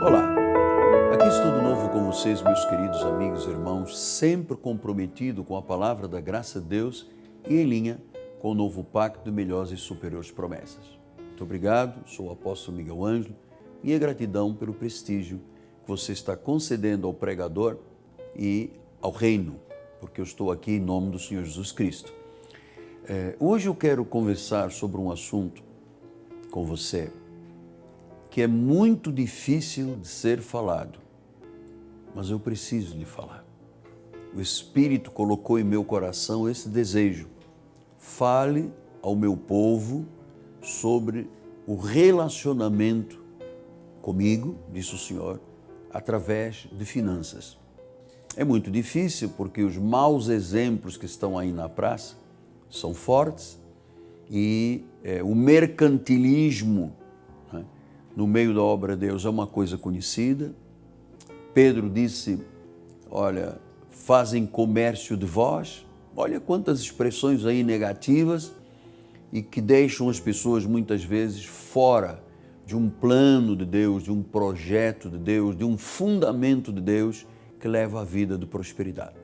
Olá, aqui Estudo Novo com vocês, meus queridos amigos e irmãos, sempre comprometido com a palavra da graça de Deus e em linha com o novo pacto de melhores e superiores promessas. Muito obrigado, sou o apóstolo Miguel Ângelo, minha gratidão pelo prestígio que você está concedendo ao pregador e ao reino, porque eu estou aqui em nome do Senhor Jesus Cristo. Hoje eu quero conversar sobre um assunto com você que é muito difícil de ser falado, mas eu preciso lhe falar. O Espírito colocou em meu coração esse desejo. Fale ao meu povo sobre o relacionamento comigo, disse o Senhor, através de finanças. É muito difícil porque os maus exemplos que estão aí na praça são fortes e o mercantilismo, né, no meio da obra de Deus é uma coisa conhecida. Pedro disse, olha, fazem comércio de vós. Olha quantas expressões aí negativas e que deixam as pessoas muitas vezes fora de um plano de Deus, de um projeto de Deus, de um fundamento de Deus que leva à vida de prosperidade.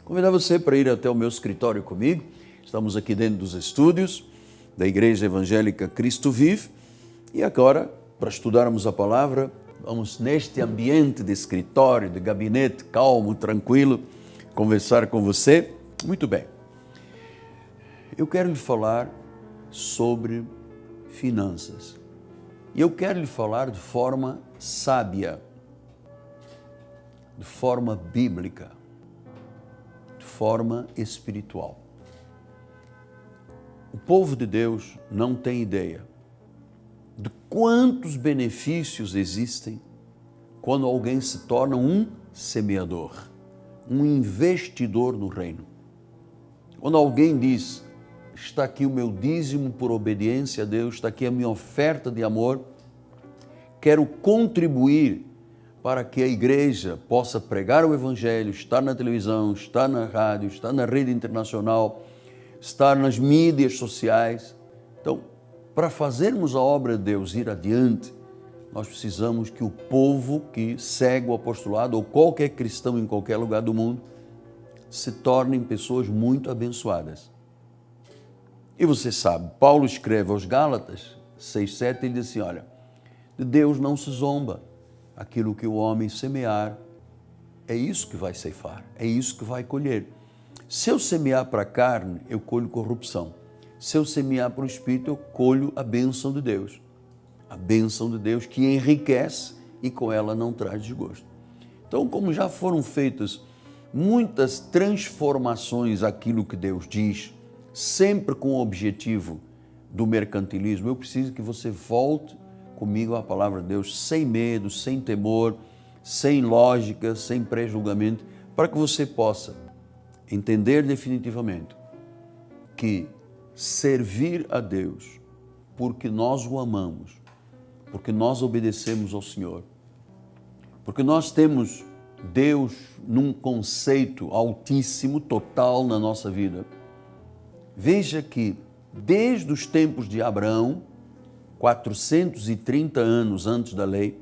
Convidar você para ir até o meu escritório comigo. Estamos aqui dentro dos estúdios da Igreja Evangélica Cristo Vive e agora, para estudarmos a palavra, vamos neste ambiente de escritório, de gabinete, calmo, tranquilo, conversar com você. Muito bem. Eu quero lhe falar sobre finanças. E eu quero lhe falar de forma sábia, de forma bíblica, de forma espiritual. O povo de Deus não tem ideia de quantos benefícios existem quando alguém se torna um semeador, um investidor no reino. Quando alguém diz, está aqui o meu dízimo por obediência a Deus, está aqui a minha oferta de amor, quero contribuir para que a igreja possa pregar o Evangelho, estar na televisão, estar na rádio, estar na rede internacional, estar nas mídias sociais. Então, para fazermos a obra de Deus ir adiante, nós precisamos que o povo que segue o apostolado, ou qualquer cristão em qualquer lugar do mundo, se tornem pessoas muito abençoadas. E você sabe, Paulo escreve aos Gálatas 6:7, ele diz assim, olha, de Deus não se zomba, aquilo que o homem semear, é isso que vai ceifar, é isso que vai colher. Se eu semear para a carne, eu colho corrupção. Se eu semear para o Espírito, eu colho a bênção de Deus. A bênção de Deus que enriquece e com ela não traz desgosto. Então, como já foram feitas muitas transformações àquilo que Deus diz, sempre com o objetivo do mercantilismo, eu preciso que você volte comigo à palavra de Deus sem medo, sem temor, sem lógica, sem pré-julgamento, para que você possa entender definitivamente que servir a Deus porque nós o amamos, porque nós obedecemos ao Senhor, porque nós temos Deus num conceito altíssimo, total na nossa vida. Veja que desde os tempos de Abraão, 430 anos antes da lei,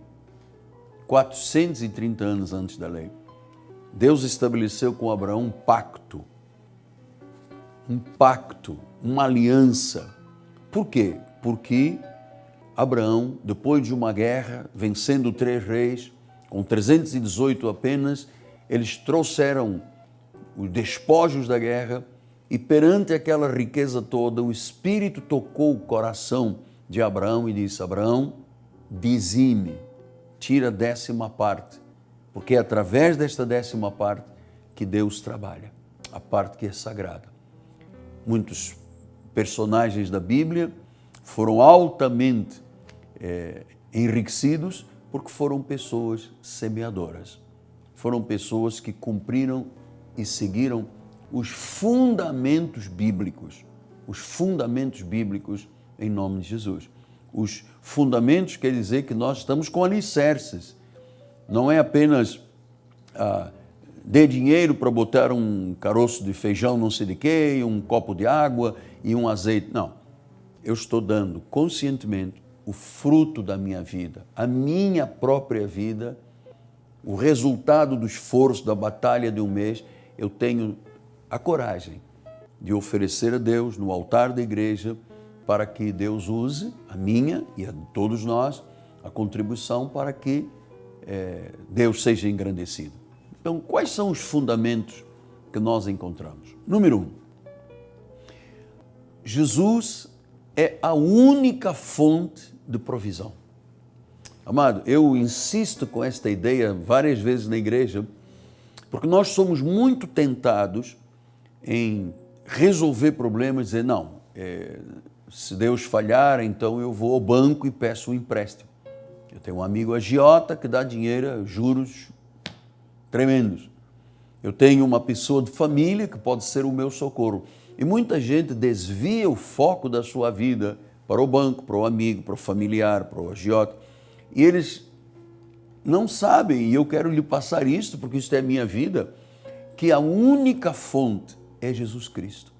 430 anos antes da lei, Deus estabeleceu com Abraão um pacto, uma aliança. Por quê? Porque Abraão, depois de uma guerra, vencendo 3 reis, com 318 apenas, eles trouxeram os despojos da guerra e perante aquela riqueza toda, o Espírito tocou o coração de Abraão e disse, Abraão, dizime, tira a 10ª parte, porque é através desta 10ª parte que Deus trabalha, a parte que é sagrada. Muitos personagens da Bíblia foram altamente enriquecidos porque foram pessoas semeadoras. Foram pessoas que cumpriram e seguiram os fundamentos bíblicos em nome de Jesus. Os fundamentos quer dizer que nós estamos com alicerces. Não é apenas dê dinheiro para botar um caroço de feijão não sei de quê, um copo de água e um azeite. Não, eu estou dando conscientemente o fruto da minha vida, a minha própria vida, o resultado do esforço, da batalha de um mês, eu tenho a coragem de oferecer a Deus no altar da igreja para que Deus use a minha e a de todos nós, a contribuição para que Deus seja engrandecido. Então, quais são os fundamentos que nós encontramos? Número 1, Jesus é a única fonte de provisão. Amado, eu insisto com esta ideia várias vezes na igreja, porque nós somos muito tentados em resolver problemas e dizer, não, se Deus falhar, então eu vou ao banco e peço um empréstimo. Eu tenho um amigo agiota que dá dinheiro, juros tremendos. Eu tenho uma pessoa de família que pode ser o meu socorro. E muita gente desvia o foco da sua vida para o banco, para o amigo, para o familiar, para o agiota. E eles não sabem, e eu quero lhe passar isto, porque isto é a minha vida, que a única fonte é Jesus Cristo.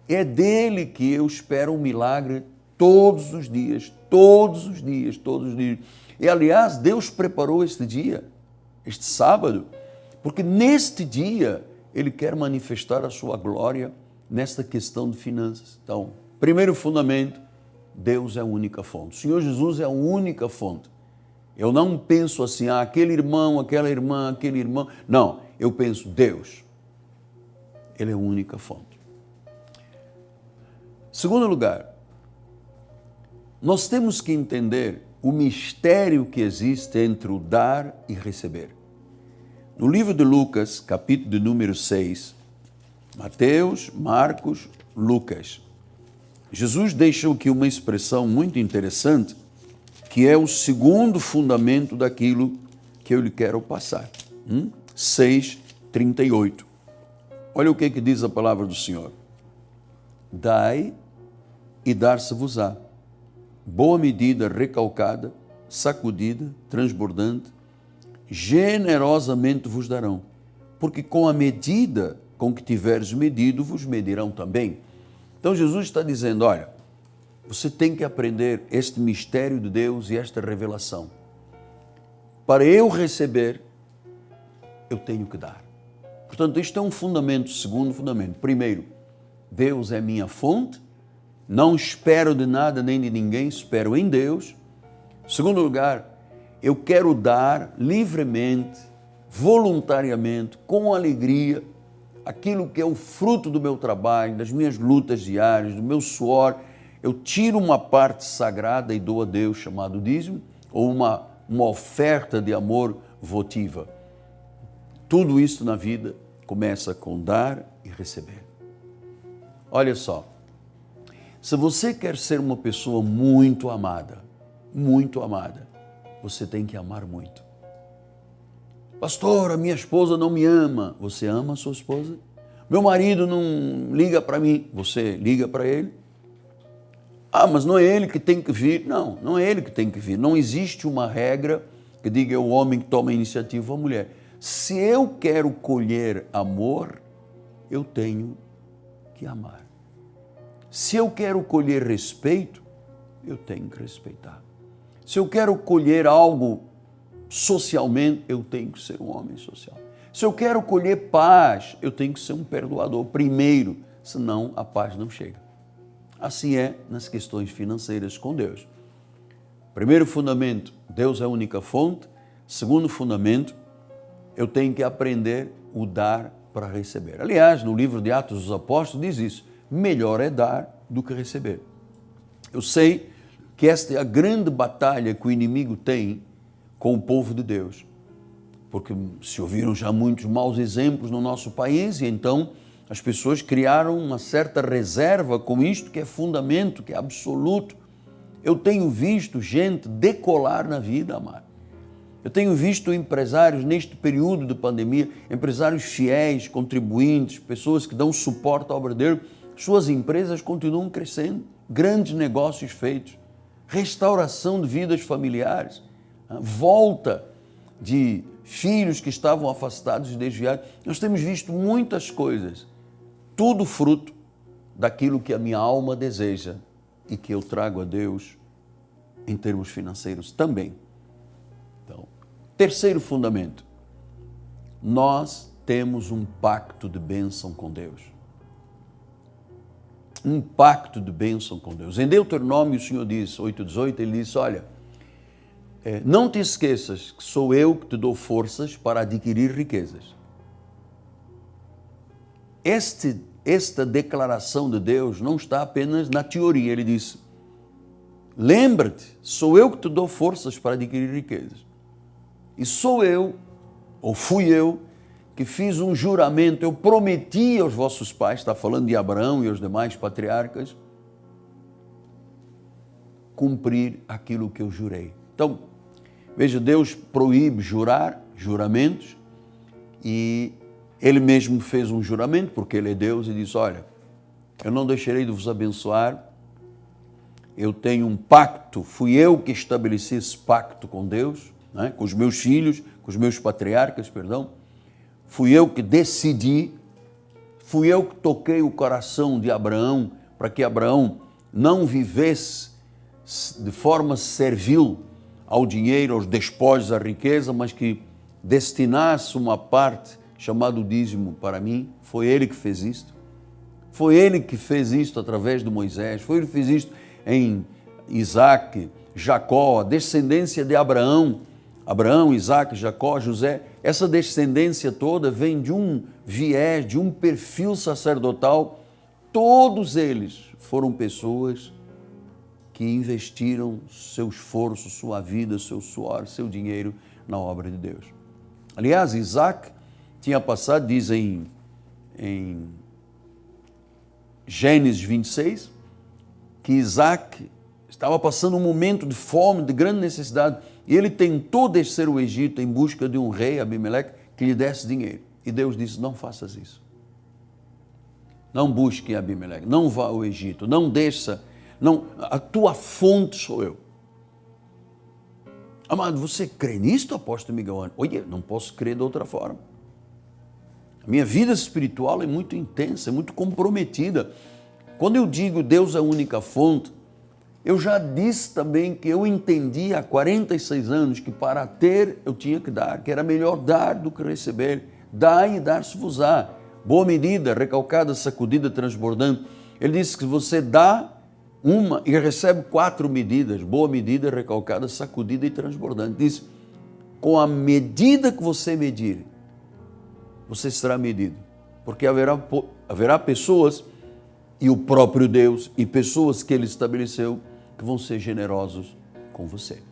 É dele que eu espero um milagre todos os dias, todos os dias, todos os dias. E, aliás, Deus preparou este dia, este sábado, porque neste dia Ele quer manifestar a sua glória nesta questão de finanças. Então, primeiro fundamento, Deus é a única fonte. O Senhor Jesus é a única fonte. Eu não penso assim, aquele irmão, aquela irmã, aquele irmão. Não, eu penso, Deus. Ele é a única fonte. Segundo lugar, nós temos que entender o mistério que existe entre o dar e receber. No livro de Lucas, capítulo de número 6, Mateus, Marcos, Lucas, Jesus deixa aqui uma expressão muito interessante, que é o segundo fundamento daquilo que eu lhe quero passar. 6:38. Olha o que diz a palavra do Senhor. Dai e dar-se-vos-á. Boa medida, recalcada, sacudida, transbordante, generosamente vos darão. Porque com a medida com que tiveres medido, vos medirão também. Então Jesus está dizendo, olha, você tem que aprender este mistério de Deus e esta revelação. Para eu receber, eu tenho que dar. Portanto, isto é um fundamento, segundo fundamento. Primeiro, Deus é minha fonte, não espero de nada nem de ninguém, espero em Deus. Segundo lugar, eu quero dar livremente, voluntariamente, com alegria, aquilo que é o fruto do meu trabalho, das minhas lutas diárias, do meu suor. Eu tiro uma parte sagrada e dou a Deus, chamado dízimo, ou uma oferta de amor votiva. Tudo isso na vida começa com dar e receber. Olha só, se você quer ser uma pessoa muito amada, você tem que amar muito. Pastor, a minha esposa não me ama. Você ama a sua esposa? Meu marido não liga para mim. Você liga para ele? Mas não é ele que tem que vir. Não, não é ele que tem que vir. Não existe uma regra que diga é o homem que toma a iniciativa ou a mulher. Se eu quero colher amor, eu tenho que amar. Se eu quero colher respeito, eu tenho que respeitar. Se eu quero colher algo socialmente, eu tenho que ser um homem social. Se eu quero colher paz, eu tenho que ser um perdoador primeiro, senão a paz não chega. Assim é nas questões financeiras com Deus. Primeiro fundamento, Deus é a única fonte. Segundo fundamento, eu tenho que aprender o dar para receber. Aliás, no livro de Atos dos Apóstolos diz isso, melhor é dar do que receber. Eu sei que esta é a grande batalha que o inimigo tem com o povo de Deus, porque se ouviram já muitos maus exemplos no nosso país e então as pessoas criaram uma certa reserva com isto que é fundamento, que é absoluto. Eu tenho visto gente decolar na vida, amado. Eu tenho visto empresários neste período de pandemia, empresários fiéis, contribuintes, pessoas que dão suporte ao obra de Deus, suas empresas continuam crescendo, grandes negócios feitos, restauração de vidas familiares, volta de filhos que estavam afastados e desviados. Nós temos visto muitas coisas, tudo fruto daquilo que a minha alma deseja e que eu trago a Deus em termos financeiros também. Então, terceiro fundamento, nós temos um pacto de bênção com Deus. Um pacto de bênção com Deus. Em Deuteronômio, o Senhor diz, 8,18, ele diz, olha, não te esqueças que sou eu que te dou forças para adquirir riquezas. Esta declaração de Deus não está apenas na teoria, ele diz, lembra-te, sou eu que te dou forças para adquirir riquezas. E sou eu, ou fui eu, que fiz um juramento, eu prometi aos vossos pais, está falando de Abraão e aos demais patriarcas, cumprir aquilo que eu jurei. Então, veja, Deus proíbe juramentos, e Ele mesmo fez um juramento, porque Ele é Deus, e disse, olha, eu não deixarei de vos abençoar, eu tenho um pacto, fui eu que estabeleci esse pacto com Deus, né, com os meus filhos, com os meus patriarcas, fui eu que decidi, fui eu que toquei o coração de Abraão, para que Abraão não vivesse de forma servil ao dinheiro, aos despojos, à riqueza, mas que destinasse uma parte chamada dízimo para mim. Foi ele que fez isto. Foi ele que fez isto através de Moisés. Foi ele que fez isto em Isaac, Jacó, a descendência de Abraão, Isaac, Jacó, José. Essa descendência toda vem de um viés, de um perfil sacerdotal. Todos eles foram pessoas que investiram seu esforço, sua vida, seu suor, seu dinheiro na obra de Deus. Aliás, Isaac tinha passado, diz em Gênesis 26, que Isaac estava passando um momento de fome, de grande necessidade, e ele tentou descer o Egito em busca de um rei, Abimeleque, que lhe desse dinheiro. E Deus disse, não faças isso. Não busque Abimeleque, não vá ao Egito, não desça, não, a tua fonte sou eu. Amado, você crê nisto, apóstolo Miguel? Olha, não posso crer de outra forma. A minha vida espiritual é muito intensa, é muito comprometida. Quando eu digo Deus é a única fonte, eu já disse também que eu entendi há 46 anos que para ter eu tinha que dar, que era melhor dar do que receber. Dai e dar-se-vos-á. Boa medida, recalcada, sacudida, transbordando. Ele disse que você dá uma e recebe 4 medidas. Boa medida, recalcada, sacudida e transbordante. Diz, com a medida que você medir, você será medido. Porque haverá pessoas, e o próprio Deus, e pessoas que Ele estabeleceu, que vão ser generosos com você.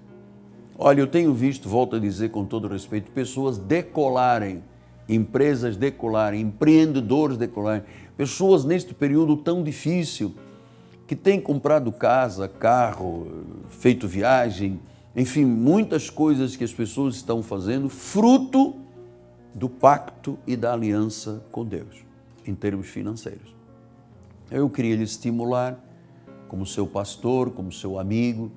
Olha, eu tenho visto, volto a dizer com todo respeito, pessoas decolarem, empresas decolarem, empreendedores decolarem, pessoas neste período tão difícil, que têm comprado casa, carro, feito viagem, enfim, muitas coisas que as pessoas estão fazendo, fruto do pacto e da aliança com Deus, em termos financeiros. Eu queria lhe estimular, como seu pastor, como seu amigo,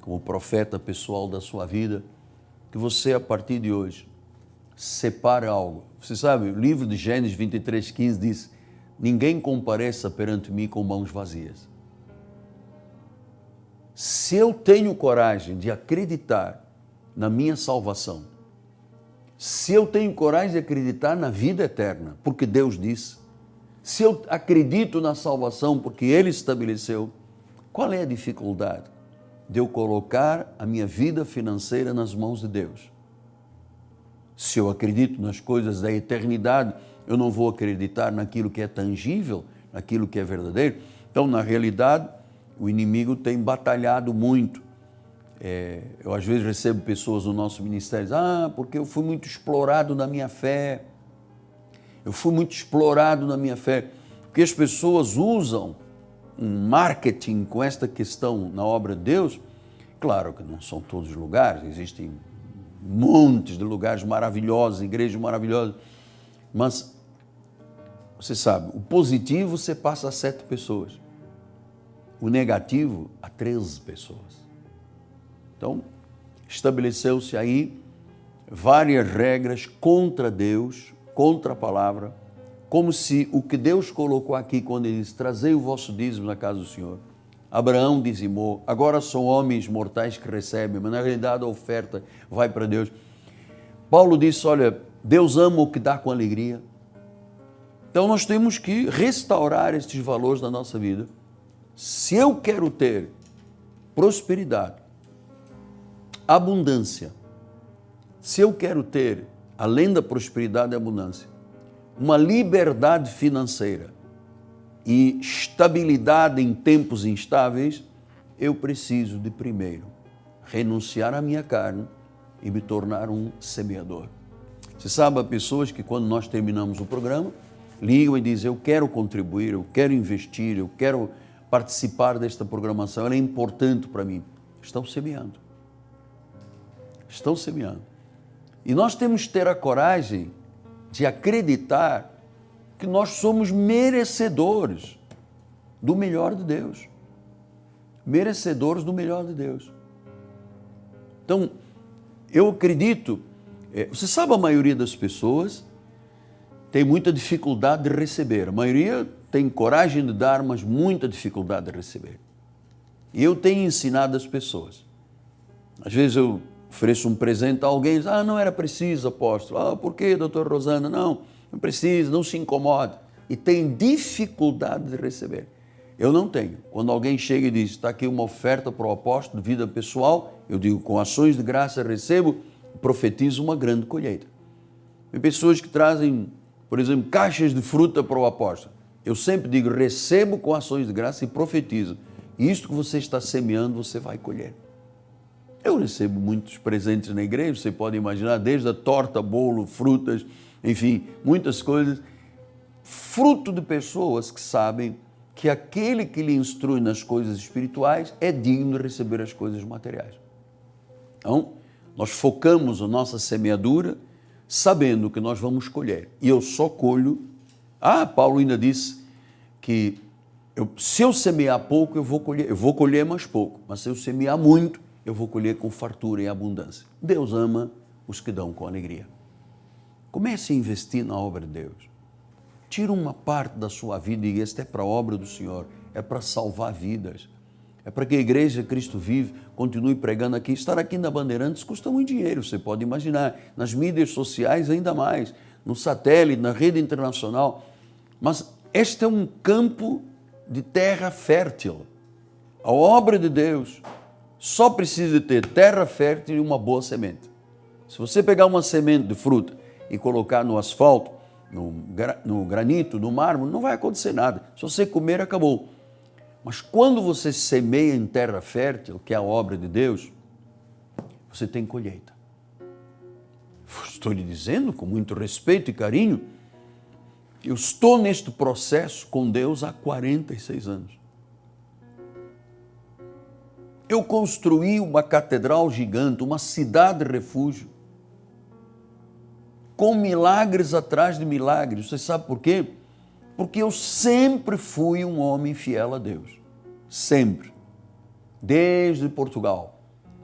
como profeta pessoal da sua vida, que você, a partir de hoje, separe algo. Você sabe, o livro de Gênesis 23:15 diz, ninguém compareça perante mim com mãos vazias. Se eu tenho coragem de acreditar na minha salvação, se eu tenho coragem de acreditar na vida eterna, porque Deus disse, se eu acredito na salvação porque Ele estabeleceu, qual é a dificuldade de eu colocar a minha vida financeira nas mãos de Deus? Se eu acredito nas coisas da eternidade, eu não vou acreditar naquilo que é tangível, naquilo que é verdadeiro. Então, na realidade, o inimigo tem batalhado muito. Eu às vezes recebo pessoas no nosso ministério, porque eu fui muito explorado na minha fé. Eu fui muito explorado na minha fé. Porque as pessoas usam um marketing com esta questão na obra de Deus. Claro que não são todos os lugares, existem montes de lugares maravilhosos, igrejas maravilhosas, mas você sabe, o positivo você passa a 7 pessoas, o negativo a 13 pessoas. Então, estabeleceu-se aí várias regras contra Deus, contra a palavra, como se o que Deus colocou aqui quando Ele diz, trazei o vosso dízimo na casa do Senhor, Abraão dizimou, agora são homens mortais que recebem, mas na realidade a oferta vai para Deus. Paulo disse, olha, Deus ama o que dá com alegria. Então nós temos que restaurar estes valores na nossa vida. Se eu quero ter prosperidade, abundância, se eu quero ter, além da prosperidade e abundância, uma liberdade financeira e estabilidade em tempos instáveis, eu preciso de primeiro renunciar à minha carne e me tornar um semeador. Você sabe, há pessoas que quando nós terminamos o programa, ligam e dizem, eu quero contribuir, eu quero investir, eu quero participar desta programação, ela é importante para mim. Estão semeando. Estão semeando. E nós temos que ter a coragem de acreditar que nós somos merecedores do melhor de Deus. Merecedores do melhor de Deus. Então, eu acredito, você sabe, a maioria das pessoas tem muita dificuldade de receber. A maioria tem coragem de dar, mas muita dificuldade de receber. E eu tenho ensinado as pessoas. Às vezes eu ofereço um presente a alguém e diz, não era preciso, apóstolo. Por quê, doutor Rosana? Não precisa, não se incomode. E tem dificuldade de receber. Eu não tenho. Quando alguém chega e diz, está aqui uma oferta para o apóstolo de vida pessoal, eu digo, com ações de graça recebo, profetizo uma grande colheita. Tem pessoas que trazem, por exemplo, caixas de fruta para o apóstolo. Eu sempre digo, recebo com ações de graça e profetizo. E isto que você está semeando, você vai colher. Eu recebo muitos presentes na igreja, você pode imaginar, desde a torta, bolo, frutas, enfim, muitas coisas. Fruto de pessoas que sabem que aquele que lhe instrui nas coisas espirituais é digno de receber as coisas materiais. Então, nós focamos a nossa semeadura sabendo que nós vamos colher. E eu só colho. Paulo ainda disse que se eu semear pouco, eu vou colher mais pouco. Mas se eu semear muito, eu vou colher com fartura e abundância. Deus ama os que dão com alegria. Comece a investir na obra de Deus. Tira uma parte da sua vida e esta é para a obra do Senhor, é para salvar vidas. É para que a Igreja Cristo Vive continue pregando aqui. Estar aqui na Bandeirantes custa muito dinheiro, você pode imaginar. Nas mídias sociais ainda mais, no satélite, na rede internacional. Mas este é um campo de terra fértil. A obra de Deus só precisa ter terra fértil e uma boa semente. Se você pegar uma semente de fruta e colocar no asfalto, no granito, no mármore, não vai acontecer nada. Se você comer, acabou. Mas quando você semeia em terra fértil, que é a obra de Deus, você tem colheita. Estou lhe dizendo com muito respeito e carinho, eu estou neste processo com Deus há 46 anos. Eu construí uma catedral gigante, uma cidade refúgio, com milagres atrás de milagres. Você sabe por quê? Porque eu sempre fui um homem fiel a Deus. Sempre. Desde Portugal.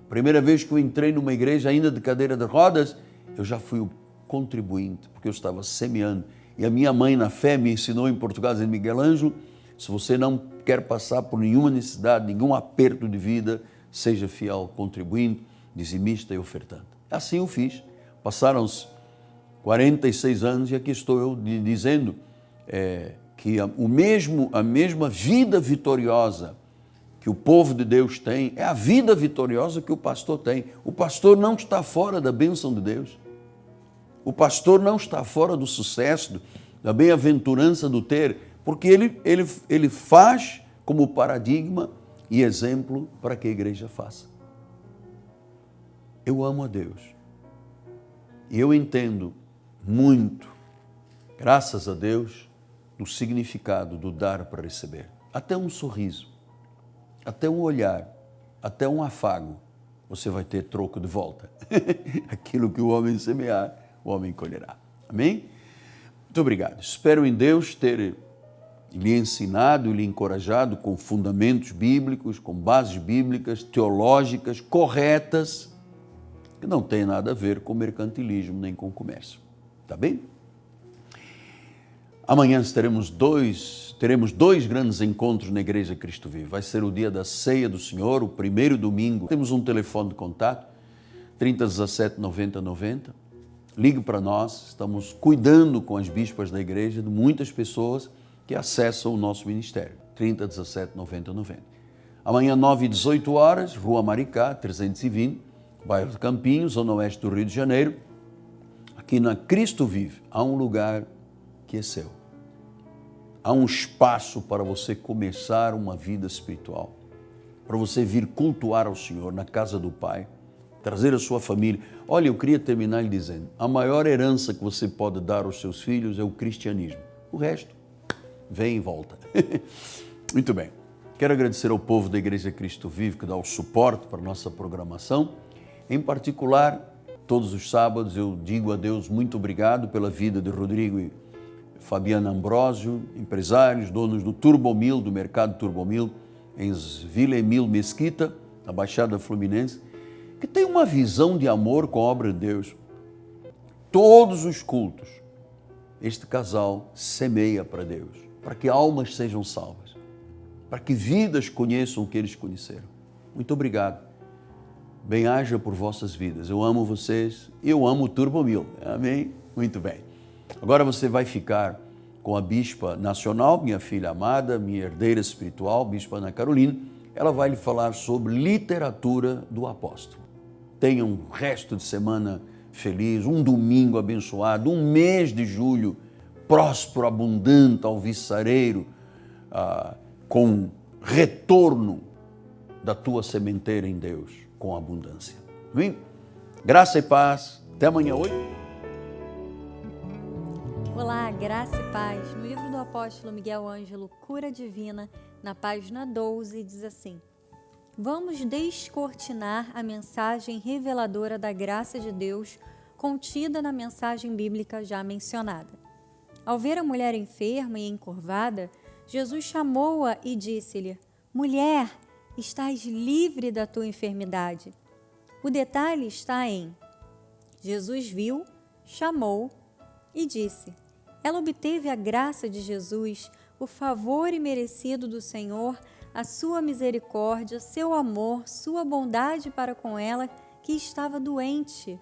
Primeira vez que eu entrei numa igreja ainda de cadeira de rodas, eu já fui o contribuinte, porque eu estava semeando. E a minha mãe na fé me ensinou em Portugal, dizendo, Miguel Ângelo, se você não quer passar por nenhuma necessidade, nenhum aperto de vida, seja fiel, contribuindo, dizimista e ofertante. Assim eu fiz. Passaram-se 46 anos e aqui estou eu dizendo que a mesma vida vitoriosa que o povo de Deus tem, é a vida vitoriosa que o pastor tem. O pastor não está fora da bênção de Deus. O pastor não está fora do sucesso, da bem-aventurança do ter, porque ele faz como paradigma e exemplo para que a igreja faça. Eu amo a Deus e eu entendo muito, graças a Deus, do significado do dar para receber. Até um sorriso, até um olhar, até um afago, você vai ter troco de volta. Aquilo que o homem semear, o homem colherá. Amém? Muito obrigado. Espero em Deus ter lhe ensinado e lhe encorajado com fundamentos bíblicos, com bases bíblicas, teológicas, corretas, que não tem nada a ver com mercantilismo nem com comércio. Tá bem? Amanhã teremos dois grandes encontros na Igreja Cristo Vivo. Vai ser o dia da Ceia do Senhor, o primeiro domingo. Temos um telefone de contato, 3017 90 90. Ligue para nós, estamos cuidando com as bispas da igreja de muitas pessoas que acessam o nosso ministério. 3017 90 90. Amanhã, 9 e 18 horas, Rua Maricá, 320, bairro de Campinhos, zona oeste do Rio de Janeiro. Aqui na Cristo Vive, há um lugar que é seu. Há um espaço para você começar uma vida espiritual, para você vir cultuar ao Senhor na casa do Pai, trazer a sua família. Olha, eu queria terminar lhe dizendo, a maior herança que você pode dar aos seus filhos é o cristianismo. O resto, vem e volta. Muito bem. Quero agradecer ao povo da Igreja Cristo Vive que dá o suporte para a nossa programação. Em particular, todos os sábados eu digo a Deus muito obrigado pela vida de Rodrigo e Fabiana Ambrósio, empresários, donos do Turbomil, do mercado Turbomil, em Vila Emil Mesquita, na Baixada Fluminense, que tem uma visão de amor com a obra de Deus. Todos os cultos, este casal semeia para Deus, para que almas sejam salvas, para que vidas conheçam o que eles conheceram. Muito obrigado. Bem-haja por vossas vidas. Eu amo vocês, eu amo o Turbomil. Amém? Muito bem. Agora você vai ficar com a Bispa Nacional, minha filha amada, minha herdeira espiritual, Bispa Ana Carolina. Ela vai lhe falar sobre literatura do apóstolo. Tenha um resto de semana feliz, um domingo abençoado, um mês de julho próspero, abundante, alvissareiro, com retorno da tua sementeira em Deus, com abundância. Amém? Graça e paz. Até amanhã, 8. Olá, graça e paz. No livro do apóstolo Miguel Ângelo, Cura Divina, na página 12, diz assim: vamos descortinar a mensagem reveladora da graça de Deus contida na mensagem bíblica já mencionada. Ao ver a mulher enferma e encurvada, Jesus chamou-a e disse-lhe: mulher, estás livre da tua enfermidade. O detalhe está em: Jesus viu, chamou e disse. Ela obteve a graça de Jesus, o favor imerecido do Senhor, a sua misericórdia, seu amor, sua bondade para com ela, que estava doente,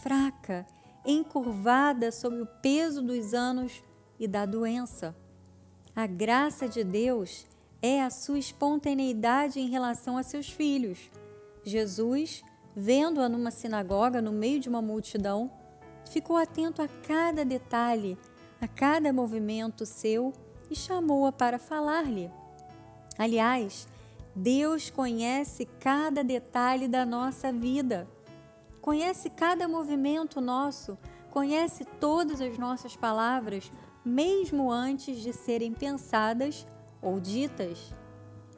fraca, encurvada sob o peso dos anos e da doença. A graça de Deus é a sua espontaneidade em relação a seus filhos. Jesus, vendo-a numa sinagoga, no meio de uma multidão, ficou atento a cada detalhe, a cada movimento seu e chamou-a para falar-lhe. Aliás, Deus conhece cada detalhe da nossa vida, conhece cada movimento nosso, conhece todas as nossas palavras, mesmo antes de serem pensadas ou ditas.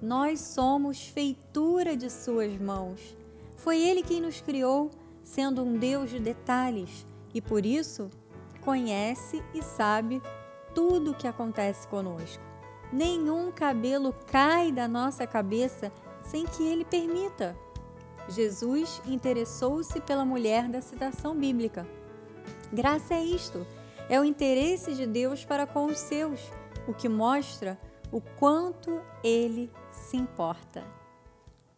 Nós somos feitura de suas mãos. Foi Ele quem nos criou, sendo um Deus de detalhes, e por isso conhece e sabe tudo o que acontece conosco. Nenhum cabelo cai da nossa cabeça sem que Ele permita. Jesus interessou-se pela mulher da citação bíblica. Graça é isto, é o interesse de Deus para com os seus, o que mostra o quanto Ele se importa.